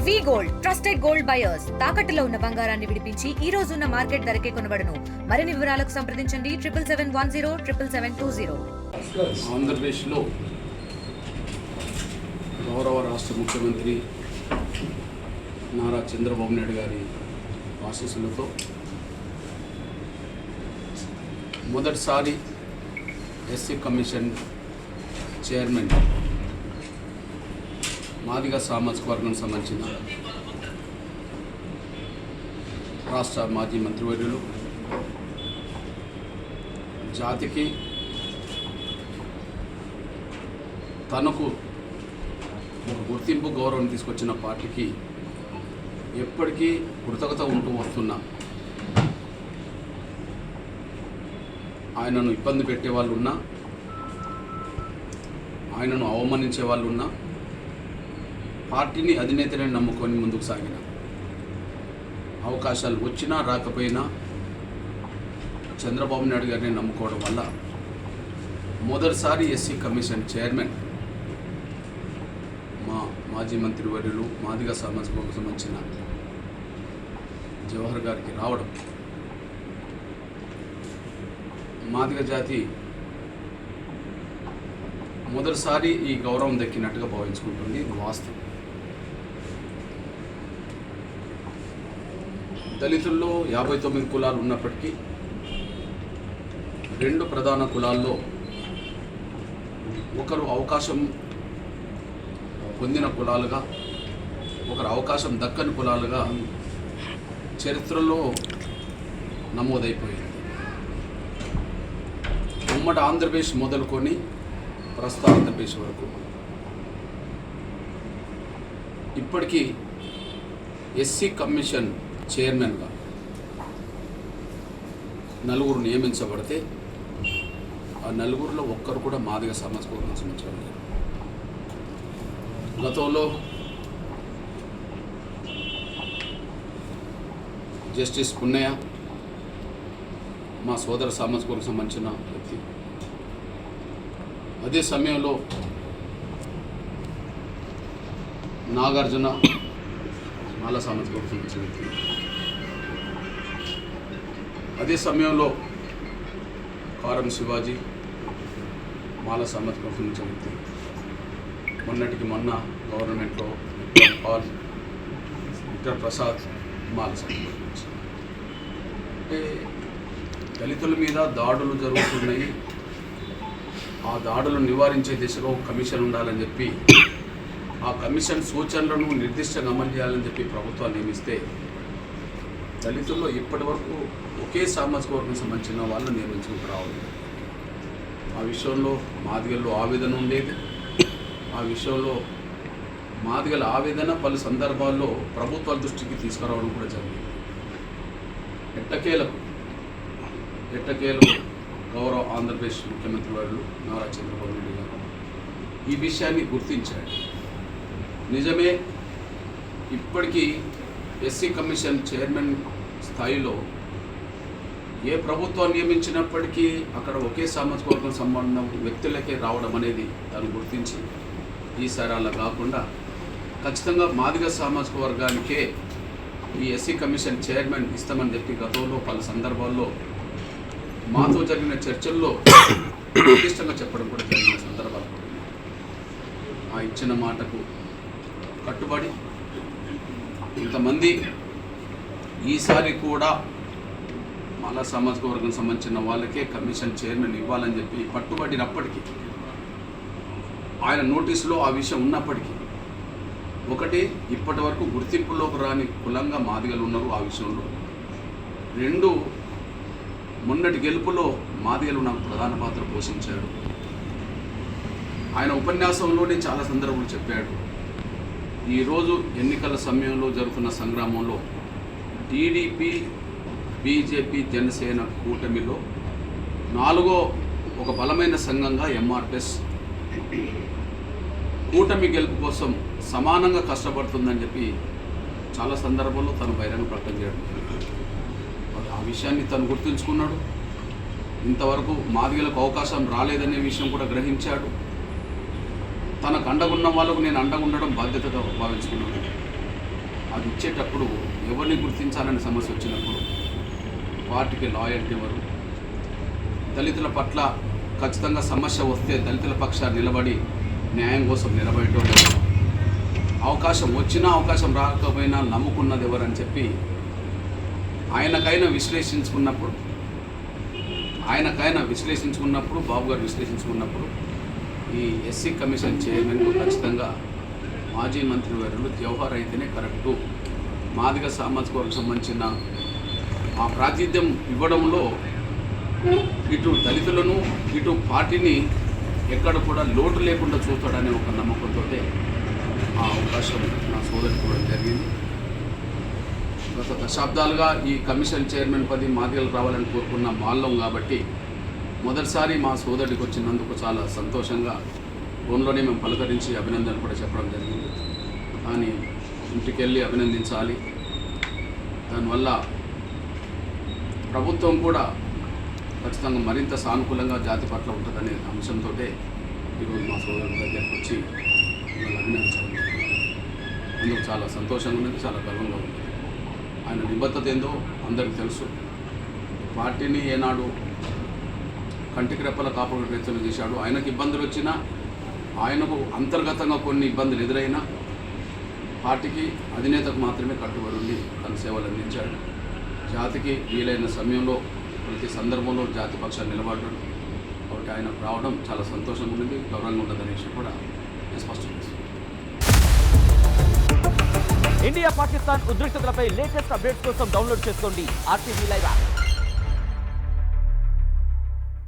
వి gold trusted gold buyers తాకట్టులో ఉన్న బంగారాన్ని విడిపించి ఈ రోజు ఉన్న మార్కెట్ ధరకే కొనబడును. మరిన్ని వివరాలకు సంప్రదించండి 7710 ఆంధ్రప్రదేశ్లో గౌరవ రాష్ట్ర ముఖ్యమంత్రి నారా చంద్రబాబు నాయుడు గారి ఆశీస్సులతో మొదటిసారి ఎస్సీ కమిషన్ చైర్మన్ మాదిగ సామాజిక వర్గం సంబంధించిన రాష్ట్ర మాజీ మంత్రివర్యులు జాతికి తనకు ఒక గుర్తింపు గౌరవం తీసుకొచ్చిన పార్టీకి ఎప్పటికీ కృతజ్ఞత ఉంటూ వస్తున్న ఆయనను ఇబ్బంది పెట్టే వాళ్ళు ఉన్నా, ఆయనను అవమానించే వాళ్ళు ఉన్నా, పార్టీని అధినేతనే నమ్ముకొని ముందుకు సాగిన అవకాశాలు వచ్చినా రాకపోయినా చంద్రబాబు నాయుడు గారిని నమ్ముకోవడం వల్ల మొదటిసారి ఎస్సీ కమిషన్ చైర్మన్ మాజీ మంత్రివర్యులు మాదిగ సామాజిక వర్గం సంబంధించిన జవహర్ గారికి రావడం మాదిగ జాతి మొదటిసారి ఈ గౌరవం దక్కినట్టుగా భావించుకుంటుంది. వాస్తవం. దళితుల్లో 59 కులాలు ఉన్నప్పటికీ 2 ప్రధాన కులాల్లో ఒకరు అవకాశం పొందిన కులాలుగా, ఒకరు అవకాశం దక్కని కులాలుగా చరిత్రలో నమోదైపోయింది. ఉమ్మడి ఆంధ్రప్రదేశ్ మొదలుకొని ప్రస్తుత ఆంధ్రప్రదేశ్ వరకు ఇప్పటికీ ఎస్సీ కమిషన్ చైర్మన్గా 4 నియమించబడితే ఆ 4లో ఒక్కరు కూడా మాదిగ సామాజిక వర్గం సంబంధించిన గతంలో జస్టిస్ పున్నయ్య మా సోదర సామాజిక వర్గం సంబంధించిన వ్యక్తి. అదే సమయంలో నాగార్జున మాల సామాజిక వర్గం సంబంధించిన వ్యక్తి. అదే సమయంలో కారం శివాజీ మాల సామాజిక వర్గం సంబంధించిన వ్యక్తి. మొన్నటికి మొన్న గవర్నమెంట్లో పాల్ విక్టర్ ప్రసాద్ మాల సామాజిక వర్గం. అంటే దళితుల మీద దాడులు జరుగుతున్నాయి, ఆ దాడులను నివారించే దిశగా ఒక కమిషన్ ఉండాలని చెప్పి, ఆ కమిషన్ సూచనలను నిర్దిష్టంగా అమలు చేయాలని చెప్పి ప్రభుత్వాలు నియమిస్తే దళితుల్లో ఇప్పటి వరకు ఒకే సామాజిక వర్గం సంబంధించిన వాళ్ళు నియమించుకుంటూ రావాలి. ఆ విషయంలో మాదిగల్లో ఆవేదన ఉండేది. ఆ విషయంలో మాదిగల ఆవేదన పలు సందర్భాల్లో ప్రభుత్వాల దృష్టికి తీసుకురావడం కూడా జరిగింది. ఎట్టకేలకు గౌరవ ఆంధ్రప్రదేశ్ ముఖ్యమంత్రి వారు నారా చంద్రబాబు నాయుడు గారు ఈ విషయాన్ని గుర్తించాడు. నిజమే, ఇప్పటికీ ఎస్సీ కమిషన్ చైర్మన్ స్థాయిలో ఏ ప్రభుత్వం నియమించినప్పటికీ అక్కడ ఒకే సామాజిక వర్గం సంబంధం వ్యక్తులకే రావడం అనేది తను గుర్తించి ఈసారి అలా కాకుండా ఖచ్చితంగా మాదిగ సామాజిక వర్గానికే ఈ ఎస్సీ కమిషన్ చైర్మన్ ఇస్తామని చెప్పి గతంలో పలు సందర్భాల్లో మాతో జరిగిన చర్చల్లో నిర్దిష్టంగా చెప్పడం కూడా జరిగిన సందర్భాలు. ఆ ఇచ్చిన మాటకు కట్టుబడి ఇంతమంది ఈసారి కూడా మాలా సామాజిక వర్గం సంబంధించిన వాళ్ళకే కమిషన్ చైర్మన్ ఇవ్వాలని చెప్పి పట్టుబడినప్పటికీ, ఆయన నోటీసులో ఆ విషయం ఉన్నప్పటికీ, ఒకటి ఇప్పటి వరకు గుర్తింపులోకి రాని కులంగా మాదిగలు ఉన్నారు. ఆ విషయంలో 2 మొన్నటి గెలుపులో మాదిగలు నాకు ప్రధాన పాత్ర పోషించాడు. ఆయన ఉపన్యాసంలోనే చాలా సందర్భాలు చెప్పాడు. ఈరోజు ఎన్నికల సమయంలో జరుగుతున్న సంగ్రామంలో టీడీపీ, బీజేపీ, జనసేన కూటమిలో 4వ ఒక బలమైన సంఘంగా ఎంఆర్పిఎస్ కూటమి గెలుపు కోసం సమానంగా కష్టపడుతుందని చెప్పి చాలా సందర్భాల్లో తను బహిరంగ ప్రకటన చేయడం. ఆ విషయాన్ని తను గుర్తుంచుకున్నాడు. ఇంతవరకు మాదిగలకు అవకాశం రాలేదనే విషయం కూడా గ్రహించాడు. తనకు అండగున్న వాళ్ళకు నేను అండగా ఉండడం బాధ్యతగా భావించుకున్నాను. అది ఇచ్చేటప్పుడు ఎవరిని గుర్తించాలనే సమస్య వచ్చినప్పుడు పార్టీకి లాయల్టీ ఎవరు, దళితుల పట్ల ఖచ్చితంగా సమస్య వస్తే దళితుల పక్షాన్ని నిలబడి న్యాయం కోసం నిలబడేటోళ్ళు, అవకాశం వచ్చినా అవకాశం రాకపోయినా నమ్ముకున్నది ఎవరని చెప్పి ఆయనకైనా విశ్లేషించుకున్నప్పుడు బాబు గారు విశ్లేషించుకున్నప్పుడు ఈ ఎస్సీ కమిషన్ చైర్మన్కు ఖచ్చితంగా మాజీ మంత్రివర్యులు జవహర్ అయితేనే కరెక్టు. మాదిగ సామాజిక వర్గం సంబంధించిన ఆ ప్రాతినిధ్యం ఇవ్వడంలో ఇటు దళితులను ఇటు పార్టీని ఎక్కడ కూడా లోటు లేకుండా చూస్తాడనే ఒక నమ్మకంతో ఆ అవకాశం నా సోదరికి కూడా జరిగింది. గత దశాబ్దాలుగా ఈ కమిషన్ చైర్మన్ పదవి మాదిగలు రావాలని కోరుకున్న మాల్లం కాబట్టి మొదటిసారి మా సోదరుడికి వచ్చినందుకు చాలా సంతోషంగా ఫోన్లోనే మేము పలకరించి అభినందనలు కూడా చెప్పడం జరిగింది. కానీ ఇంటికి వెళ్ళి అభినందించాలి, దానివల్ల ప్రభుత్వం కూడా ఖచ్చితంగా మరింత సానుకూలంగా జాతి పట్ల ఉంటుందనే అంశంతో ఈరోజు మా సోదరుడి దగ్గరికి వచ్చి మిమ్మల్ని అభినందించడం అందుకు చాలా సంతోషంగా ఉన్నది, చాలా గర్వంగా ఉంది. ఆయన నిబద్ధత ఏందో అందరికీ తెలుసు. పార్టీని ఏనాడు కంటికి రెప్పల కాపాడు ప్రయత్నం చేశాడు. ఆయనకు ఇబ్బందులు వచ్చినా, ఆయనకు అంతర్గతంగా కొన్ని ఇబ్బందులు ఎదురైనా పార్టీకి అధినేతకు మాత్రమే కట్టుబడి ఉండి తన సేవలు అందించాడు. జాతికి వీలైన సమయంలో ప్రతి సందర్భంలో జాతి పక్షాన్ని నిలబడ్డాడు. కాబట్టి ఆయనకు రావడం చాలా సంతోషంగా ఉంది, గౌరవంగా ఉండదనే విషయం కూడా నేను స్పష్టం చేస్తాను. ఇండియా పాకిస్తాన్ ఉద్రిక్తతలపై లేటెస్ట్ అప్డేట్స్ కోసం డౌన్లోడ్ చేసుకోండి RTV లైవ్ యాప్.